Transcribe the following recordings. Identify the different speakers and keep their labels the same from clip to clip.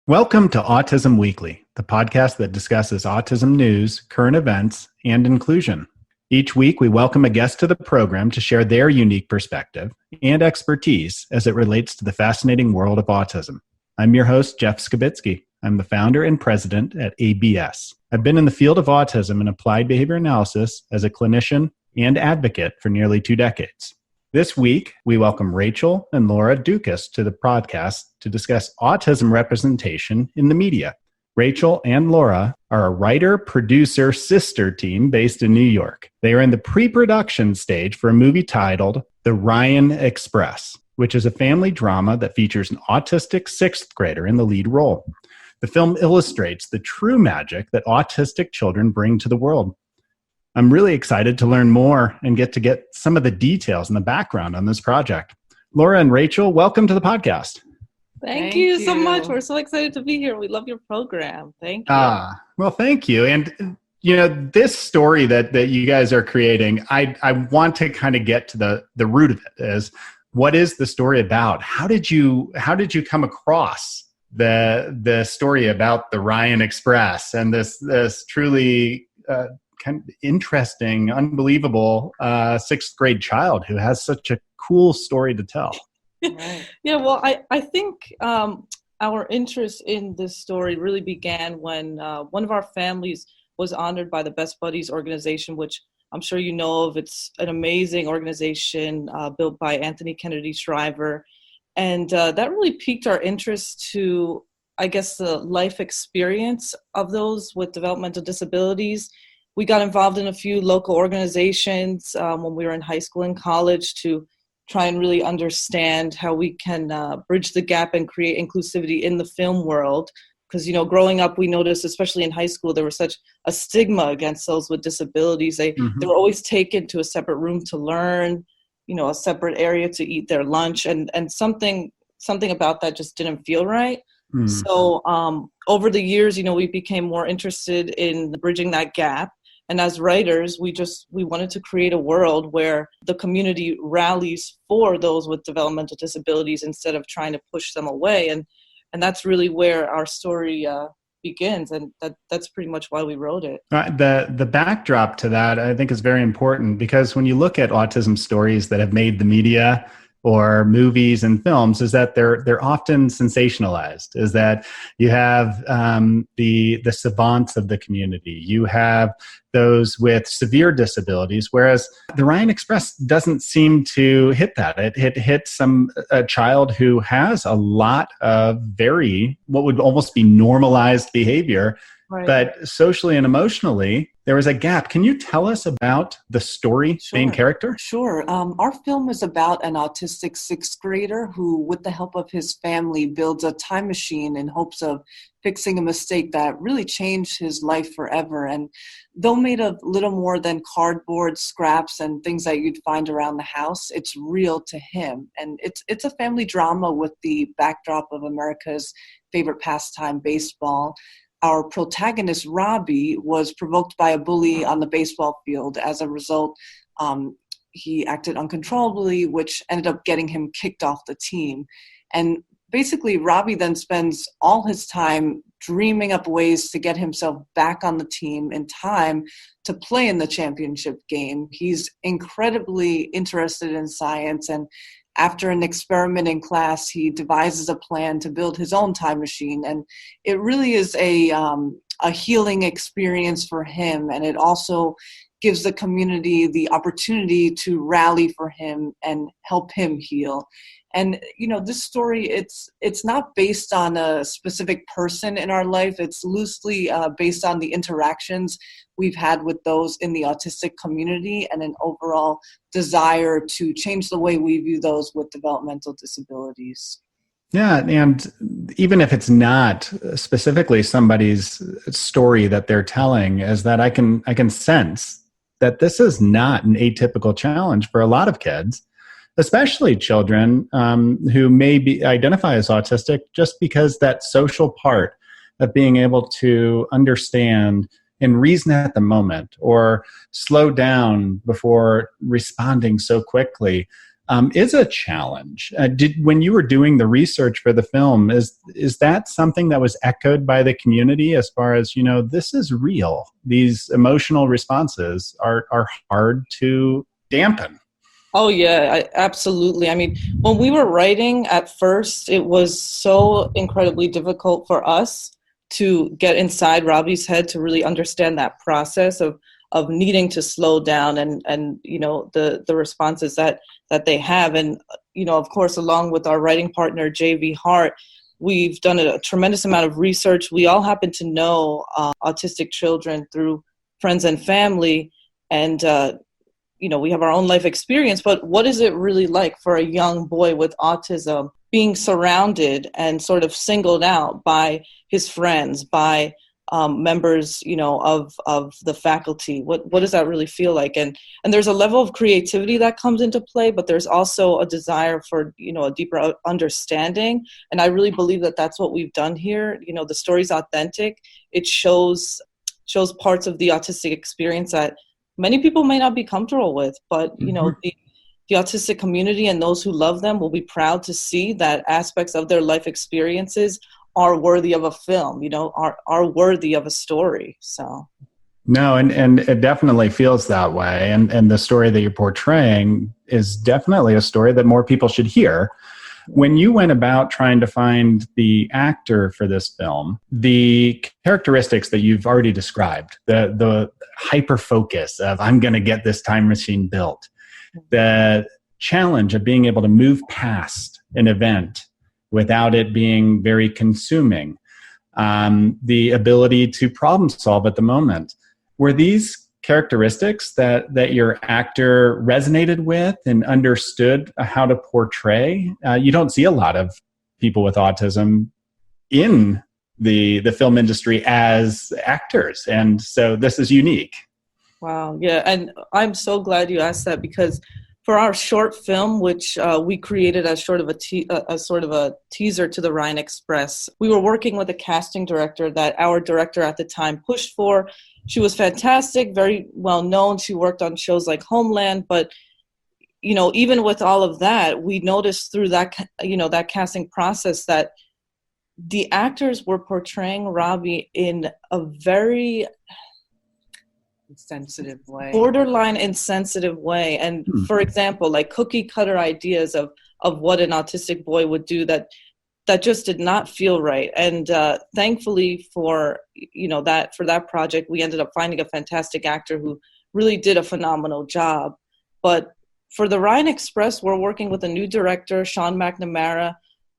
Speaker 1: Welcome to Autism Weekly, the podcast that discusses autism news, current events, and inclusion. Each week, we welcome a guest to the program to share their unique perspective and expertise as it relates to the fascinating world of autism. I'm your host, Jeff Skibitsky. I'm the founder and president at ABS. I've been in the field of autism and applied behavior analysis as a clinician and advocate for nearly 2 decades. This week, we welcome Rachael and Laura Doukas to the podcast to discuss autism representation in the media. Rachael and Laura are a writer-producer sister team based in New York. They are in the pre-production stage for a movie titled The Ryan Express, which is a family drama that features an autistic 6th grader in the lead role. The film illustrates the true magic that autistic children bring to the world. I'm really excited to learn more and get some of the details and the background on this project. Laura and Rachael, welcome to the podcast.
Speaker 2: Thank you so much. We're so excited to be here. We love your program. Thank you.
Speaker 1: Well, thank you. And, this story that you guys are creating, I want to kind of get to the root of it. Is what is the story about? How did you come across the story about the Ryan Express and this truly kind of interesting, unbelievable 6th grade child who has such a cool story to tell?
Speaker 2: Right. Yeah, well, I think our interest in this story really began when one of our families was honored by the Best Buddies organization, which I'm sure you know of. It's an amazing organization built by Anthony Kennedy Shriver. And that really piqued our interest to, I guess, the life experience of those with developmental disabilities. We got involved in a few local organizations when we were in high school and college to try and really understand how we can bridge the gap and create inclusivity in the film world. Because, growing up, we noticed, especially in high school, there was such a stigma against those with disabilities. They were always taken to a separate room to learn, a separate area to eat their lunch. And something about that just didn't feel right. So over the years, we became more interested in bridging that gap. And as writers, we wanted to create a world where the community rallies for those with developmental disabilities instead of trying to push them away. And that's really where our story begins. And that's pretty much why we wrote it.
Speaker 1: The backdrop to that, I think, is very important, because when you look at autism stories that have made the media or movies and films, is that they're often sensationalized. Is that you have the savants of the community, you have those with severe disabilities, whereas the Ryan Express doesn't seem to hit that. It hits a child who has a lot of what would almost be normalized behavior. Right. But socially and emotionally, there was a gap. Can you tell us about the story, main character?
Speaker 3: Sure. Our film is about an autistic 6th grader who, with the help of his family, builds a time machine in hopes of fixing a mistake that really changed his life forever. And though made of little more than cardboard, scraps, and things that you'd find around the house, it's real to him. And it's a family drama with the backdrop of America's favorite pastime, baseball. Our protagonist, Robbie, was provoked by a bully on the baseball field. As a result, he acted uncontrollably, which ended up getting him kicked off the team. And basically, Robbie then spends all his time dreaming up ways to get himself back on the team in time to play in the championship game. He's incredibly interested in science, and after an experiment in class, he devises a plan to build his own time machine. And it really is a healing experience for him. And it also gives the community the opportunity to rally for him and help him heal. And, this story, it's not based on a specific person in our life. It's loosely based on the interactions we've had with those in the autistic community and an overall desire to change the way we view those with developmental disabilities.
Speaker 1: Yeah, and even if it's not specifically somebody's story that they're telling, is that I can sense that this is not an atypical challenge for a lot of kids, especially children who may identify as autistic, just because that social part of being able to understand and reason at the moment or slow down before responding so quickly. is a challenge. When you were doing the research for the film, is that something that was echoed by the community as far as, this is real? These emotional responses are hard to dampen.
Speaker 2: Oh, yeah, absolutely. I mean, when we were writing at first, it was so incredibly difficult for us to get inside Robbie's head to really understand that process of needing to slow down and the responses that they have. And, of course, along with our writing partner, J.V. Hart, we've done a tremendous amount of research. We all happen to know autistic children through friends and family. And, we have our own life experience. But what is it really like for a young boy with autism being surrounded and sort of singled out by his friends, by members, of the faculty? What does that really feel like? And there's a level of creativity that comes into play, but there's also a desire for, a deeper understanding. And I really believe that that's what we've done here. The story's authentic. It shows parts of the autistic experience that many people may not be comfortable with, but, the autistic community and those who love them will be proud to see that aspects of their life experiences are worthy of a film, are worthy of a story. So.
Speaker 1: No, and it definitely feels that way. And the story that you're portraying is definitely a story that more people should hear. When you went about trying to find the actor for this film, the characteristics that you've already described, the hyper focus of I'm going to get this time machine built, the challenge of being able to move past an event without it being very consuming, the ability to problem solve at the moment. Were these characteristics that your actor resonated with and understood how to portray? You don't see a lot of people with autism in the film industry as actors, and so this is unique.
Speaker 2: Wow, yeah, and I'm so glad you asked that, because for our short film, which we created as sort of a teaser to the Rhine Express, we were working with a casting director that our director at the time pushed for. She was fantastic, very well known. She worked on shows like Homeland, but even with all of that, we noticed through that that casting process that the actors were portraying Robbie in a very
Speaker 3: insensitive way,
Speaker 2: borderline insensitive way. And for example, like cookie cutter ideas of what an autistic boy would do that just did not feel right. And thankfully for that project, we ended up finding a fantastic actor who really did a phenomenal job. But for the Rhine Express, we're working with a new director, Sean McNamara,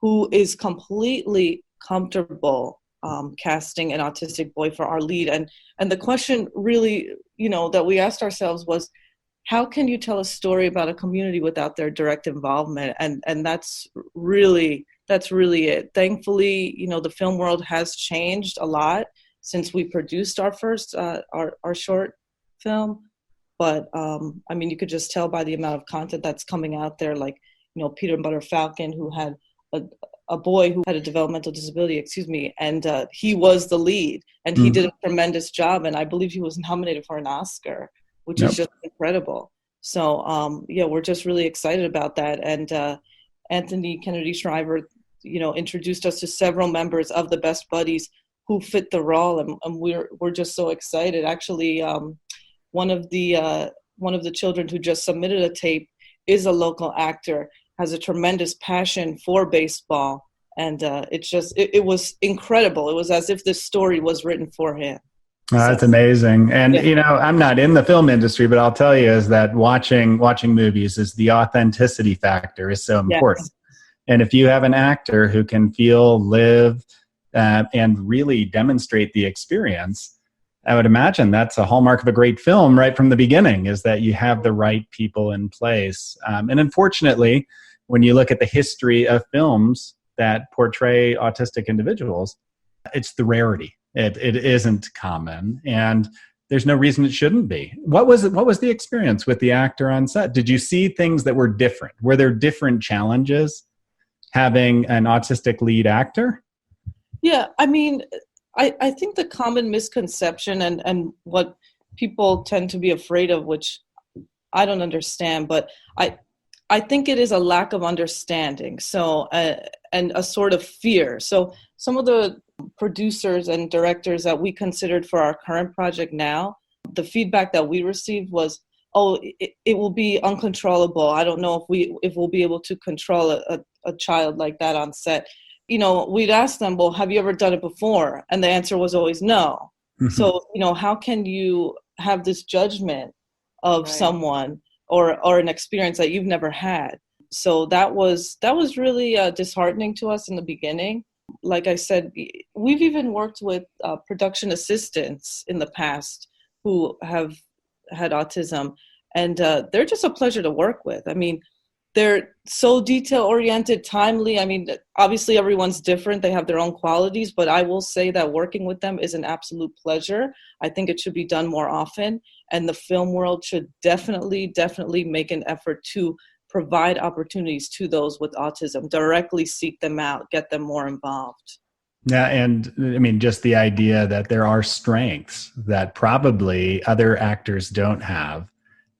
Speaker 2: who is completely comfortable casting an autistic boy for our lead. And the question really, that we asked ourselves was, how can you tell a story about a community without their direct involvement? And that's really it. Thankfully, the film world has changed a lot since we produced our first, our short film. But, you could just tell by the amount of content that's coming out there, like, Peter and Butter Falcon, who had a boy who had a developmental disability, and he was the lead, and he did a tremendous job, and I believe he was nominated for an Oscar, which is just incredible. So, we're just really excited about that. And Anthony Kennedy Shriver, introduced us to several members of the Best Buddies who fit the role, and we're just so excited. Actually, one of the children who just submitted a tape is a local actor, has a tremendous passion for baseball, and it was incredible. It was as if this story was written for him.
Speaker 1: That's amazing. And, I'm not in the film industry, but I'll tell you is that watching movies is the authenticity factor is so important. Yes. And if you have an actor who can feel, live, and really demonstrate the experience, I would imagine that's a hallmark of a great film right from the beginning, is that you have the right people in place. And unfortunately, when you look at the history of films that portray autistic individuals, it's the rarity. It isn't common, and there's no reason it shouldn't be. What was the experience with the actor on set? Did you see things that were different? Were there different challenges having an autistic lead actor?
Speaker 2: Yeah, I think the common misconception and what people tend to be afraid of, which I don't understand, but I think it is a lack of understanding. So, and a sort of fear. So some of the producers and directors that we considered for our current project now, the feedback that we received was, oh, it will be uncontrollable. I don't know if we'll be able to control a child like that on set. We'd ask them, well, have you ever done it before? And the answer was always no. Mm-hmm. So, how can you have this judgment of right. someone or an experience that you've never had? So that was really disheartening to us in the beginning. Like I said, we've even worked with production assistants in the past who have had autism, and they're just a pleasure to work with. I mean, they're so detail-oriented, timely. I mean, obviously everyone's different. They have their own qualities, but I will say that working with them is an absolute pleasure. I think it should be done more often, and the film world should definitely make an effort to provide opportunities to those with autism, directly seek them out, get them more involved.
Speaker 1: Yeah, and I mean, just the idea that there are strengths that probably other actors don't have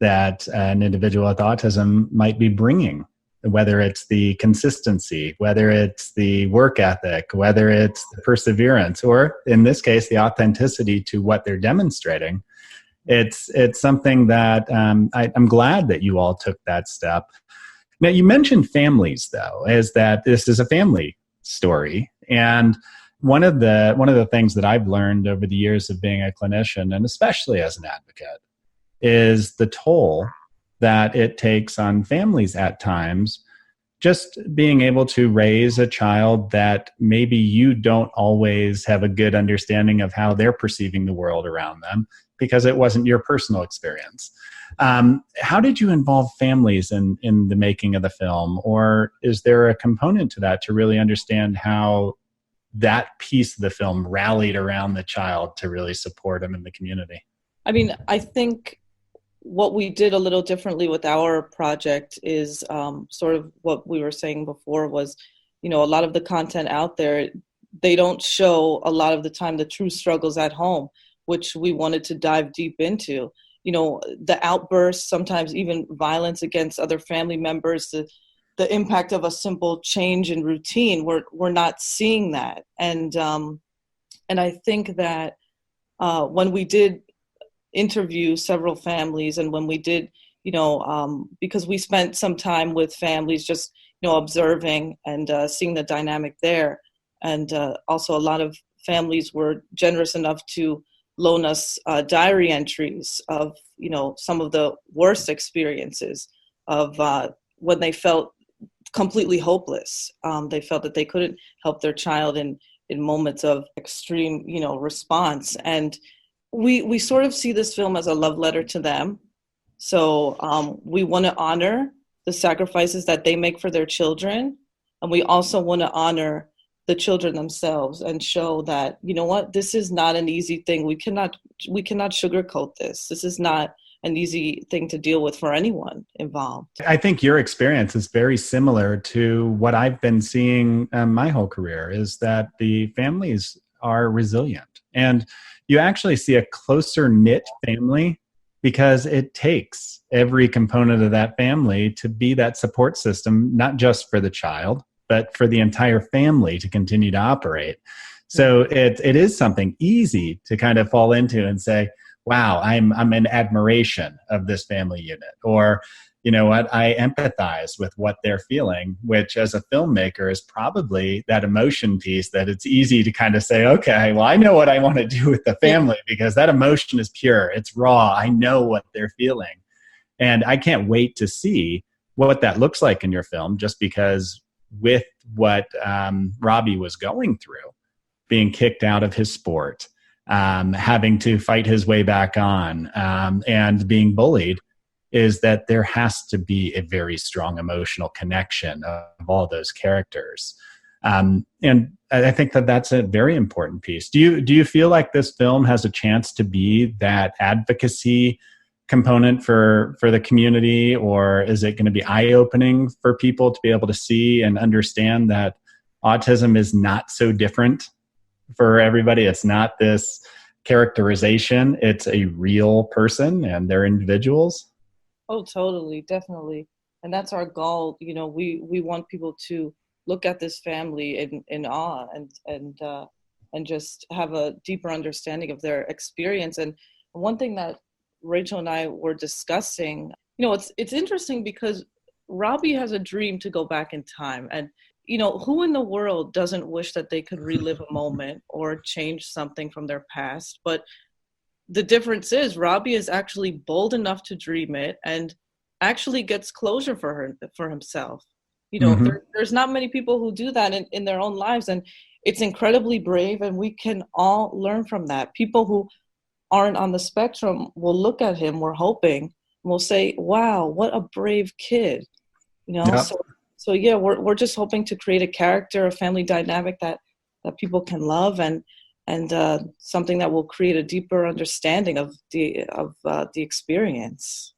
Speaker 1: that an individual with autism might be bringing, whether it's the consistency, whether it's the work ethic, whether it's the perseverance, or in this case, the authenticity to what they're demonstrating. It's something that I'm glad that you all took that step. Now, you mentioned families, though, is that this is a family story. And one of the things that I've learned over the years of being a clinician, and especially as an advocate, is the toll that it takes on families at times, just being able to raise a child that maybe you don't always have a good understanding of how they're perceiving the world around them because it wasn't your personal experience. How did you involve families in the making of the film? Or is there a component to that to really understand how that piece of the film rallied around the child to really support him in the community?
Speaker 2: I mean, I think what we did a little differently with our project is sort of what we were saying before was, a lot of the content out there, they don't show a lot of the time the true struggles at home, which we wanted to dive deep into. The outbursts, sometimes even violence against other family members, the impact of a simple change in routine, we're not seeing that. And I think that when we did interview several families, and when we did, because we spent some time with families just, observing and seeing the dynamic there. And also a lot of families were generous enough to loan us diary entries of, some of the worst experiences of when they felt completely hopeless. They felt that they couldn't help their child in moments of extreme, response. And we sort of see this film as a love letter to them. So we want to honor the sacrifices that they make for their children. And we also want to honor the children themselves and show that, this is not an easy thing. We cannot sugarcoat this. This is not an easy thing to deal with for anyone involved.
Speaker 1: I think your experience is very similar to what I've been seeing my whole career, is that the families are resilient. And you actually see a closer knit family because it takes every component of that family to be that support system, not just for the child, but for the entire family to continue to operate. So it is something easy to kind of fall into and say, wow, I'm in admiration of this family unit, or, you know what, I empathize with what they're feeling, which as a filmmaker is probably that emotion piece that it's easy to kind of say, okay, well, I know what I want to do with the family because that emotion is pure. It's raw. I know what they're feeling. And I can't wait to see what that looks like in your film, just because with what Robbie was going through, being kicked out of his sport, having to fight his way back on, and being bullied, is that there has to be a very strong emotional connection of all those characters. And I think that that's a very important piece. Do you feel like this film has a chance to be that advocacy component for the community, or is it going to be eye-opening for people to be able to see and understand that autism is not so different for everybody? It's not this characterization. It's a real person and they're individuals.
Speaker 2: Oh, totally. Definitely. that's our goal. We want people to look at this family in awe and just have a deeper understanding of their experience. And one thing that Rachel and I were discussing, it's interesting because Robbie has a dream to go back in time. And, who in the world doesn't wish that they could relive a moment or change something from their past? But the difference is Robbie is actually bold enough to dream it and actually gets closure for himself. There's not many people who do that in their own lives. And it's incredibly brave, and we can all learn from that. People who aren't on the spectrum will look at him, we're hoping, and will say, wow, what a brave kid.
Speaker 1: Yep.
Speaker 2: So yeah, we're just hoping to create a character, a family dynamic that people can love, and something that will create a deeper understanding of the experience.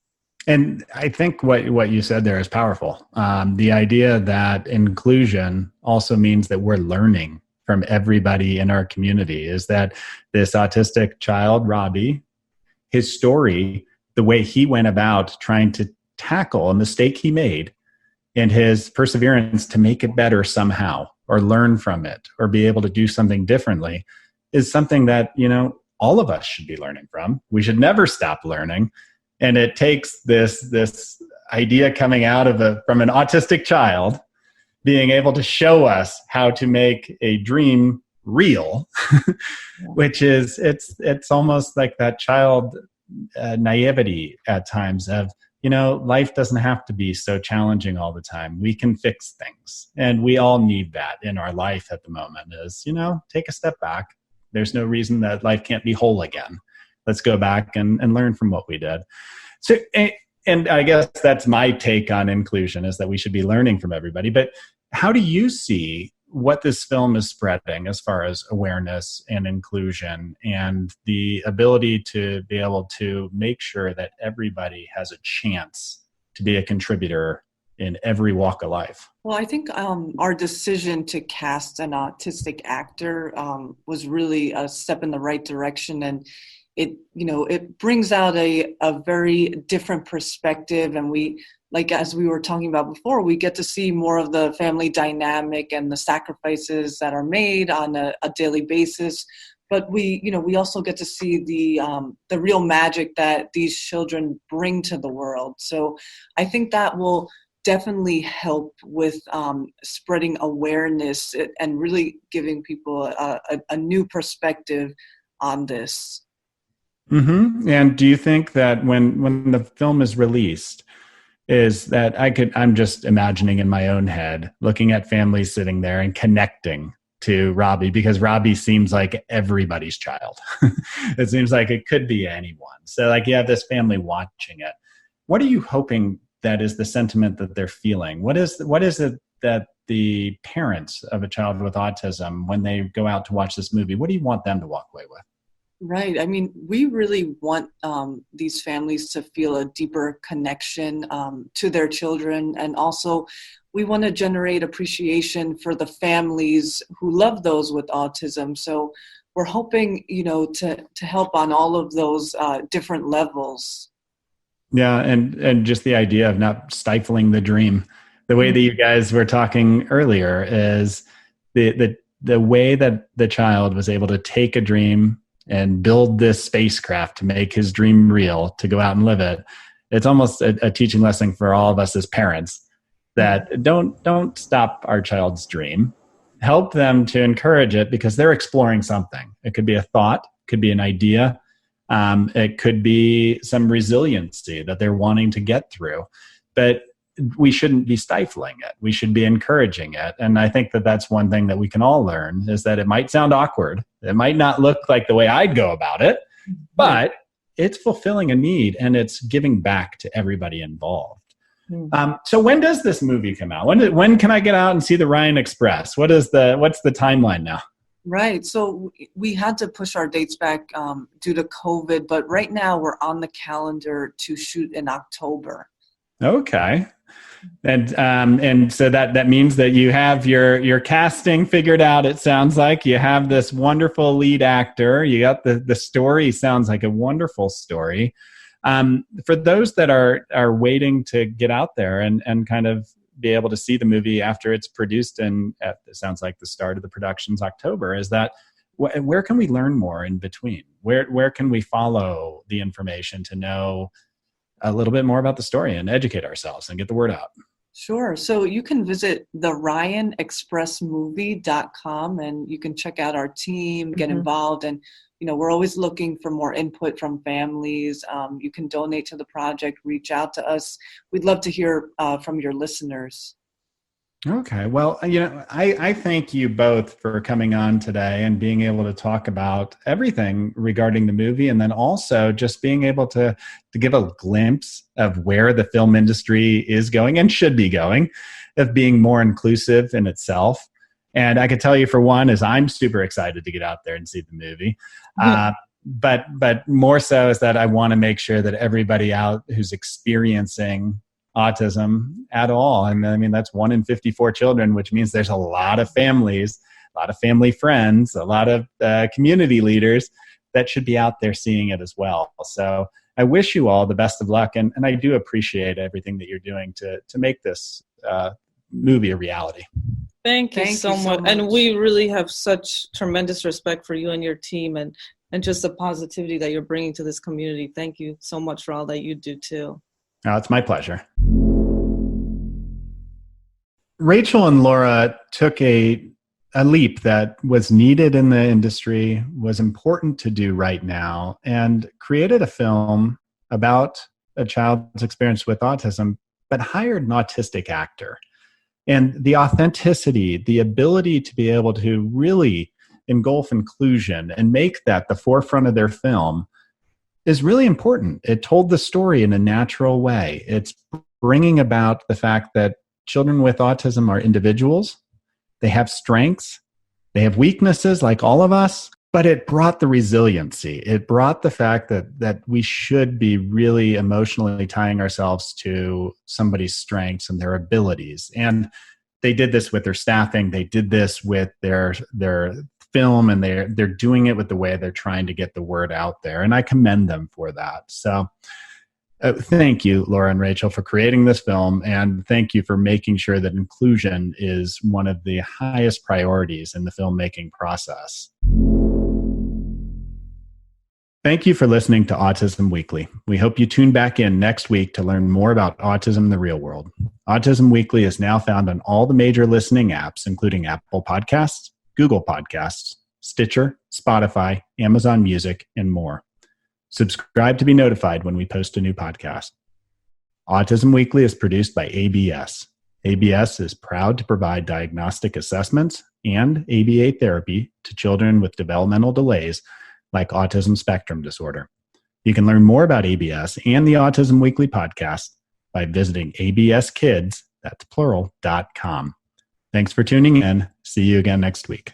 Speaker 1: And I think what you said there is powerful. The idea that inclusion also means that we're learning from everybody in our community, is that this autistic child, Robbie, his story, the way he went about trying to tackle a mistake he made, and his perseverance to make it better somehow, or learn from it, or be able to do something differently, is something that, all of us should be learning from. We should never stop learning. And it takes this idea coming out from an autistic child being able to show us how to make a dream real, which is, it's almost like that child naivety at times of, life doesn't have to be so challenging all the time. We can fix things. And we all need that in our life at the moment is, take a step back. There's no reason that life can't be whole again. Let's go back and learn from what we did. So, and I guess that's my take on inclusion, is that we should be learning from everybody. But how do you see what this film is spreading as far as awareness and inclusion and the ability to be able to make sure that everybody has a chance to be a contributor in every walk of life?
Speaker 3: Well, I think our decision to cast an autistic actor was really a step in the right direction, and it brings out a very different perspective, and we, like as we were talking about before, we get to see more of the family dynamic and the sacrifices that are made on a daily basis. But we also get to see the real magic that these children bring to the world. So I think that will definitely help with spreading awareness and really giving people a new perspective on this.
Speaker 1: Mm-hmm. And do you think that when the film is released, is that I'm just imagining in my own head, looking at families sitting there and connecting to Robbie, because Robbie seems like everybody's child. It seems like it could be anyone. So like you have this family watching it. What are you hoping that is the sentiment that they're feeling? What is it that the parents of a child with autism, when they go out to watch this movie, what do you want them to walk away with?
Speaker 3: Right. I mean, we really want these families to feel a deeper connection to their children. And also, we want to generate appreciation for the families who love those with autism. So we're hoping, to help on all of those different levels.
Speaker 1: Yeah. And just the idea of not stifling the dream. The way that you guys were talking earlier is the way that the child was able to take a dream and build this spacecraft to make his dream real, to go out and live it. It's almost a teaching lesson for all of us as parents that don't stop our child's dream. Help them to encourage it, because they're exploring something. It could be a thought, could be an idea. It could be some resiliency that they're wanting to get through. But we shouldn't be stifling it. We should be encouraging it. And I think that that's one thing that we can all learn, is that it might sound awkward. It might not look like the way I'd go about it, but it's fulfilling a need, and it's giving back to everybody involved. So when does this movie come out? When can I get out and see the Ryan Express? What's the timeline now?
Speaker 3: Right. So we had to push our dates back due to COVID, but right now we're on the calendar to shoot in October. Okay.
Speaker 1: And so that means that you have your casting figured out. It sounds like you have this wonderful lead actor. You got the story. Sounds like a wonderful story. For those that are waiting to get out there and kind of be able to see the movie after it's produced, and it sounds like the start of the production's October, is that where can we learn more in between? Where can we follow the information to know a little bit more about the story and educate ourselves and get the word out?
Speaker 3: Sure. So you can visit the RyanExpressMovie.com and you can check out our team, get involved. And, we're always looking for more input from families. You can donate to the project, reach out to us. We'd love to hear from your listeners.
Speaker 1: Okay. Well, I thank you both for coming on today and being able to talk about everything regarding the movie, and then also just being able to give a glimpse of where the film industry is going and should be going, of being more inclusive in itself. And I could tell you, for one, is I'm super excited to get out there and see the movie. But more so is that I want to make sure that everybody out who's experiencing autism at all, and I mean, that's 1 in 54 children, which means there's a lot of families, a lot of family friends, a lot of community leaders that should be out there seeing it as well. So I wish you all the best of luck, and I do appreciate everything that you're doing to make this movie a reality.
Speaker 2: Thank you so much. And we really have such tremendous respect for you and your team, and just the positivity that you're bringing to this community. Thank you so much for all that you do too.
Speaker 1: Oh, it's my pleasure. Rachael and Laura took a leap that was needed in the industry, was important to do right now, and created a film about a child's experience with autism, but hired an autistic actor. And the authenticity, the ability to be able to really engulf inclusion and make that the forefront of their film is really important. It told the story in a natural way. It's bringing about the fact that children with autism are individuals. They have strengths. They have weaknesses like all of us, but it brought the resiliency. It brought the fact that we should be really emotionally tying ourselves to somebody's strengths and their abilities. And they did this with their staffing. They did this with their film, and they're doing it with the way they're trying to get the word out there. And I commend them for that. So thank you, Laura and Rachael, for creating this film. And thank you for making sure that inclusion is one of the highest priorities in the filmmaking process. Thank you for listening to Autism Weekly. We hope you tune back in next week to learn more about autism in the real world. Autism Weekly is now found on all the major listening apps, including Apple Podcasts, Google Podcasts, Stitcher, Spotify, Amazon Music, and more. Subscribe to be notified when we post a new podcast. Autism Weekly is produced by ABS. ABS is proud to provide diagnostic assessments and ABA therapy to children with developmental delays like Autism Spectrum Disorder. You can learn more about ABS and the Autism Weekly podcast by visiting abskids, that's plural.com. Thanks for tuning in. See you again next week.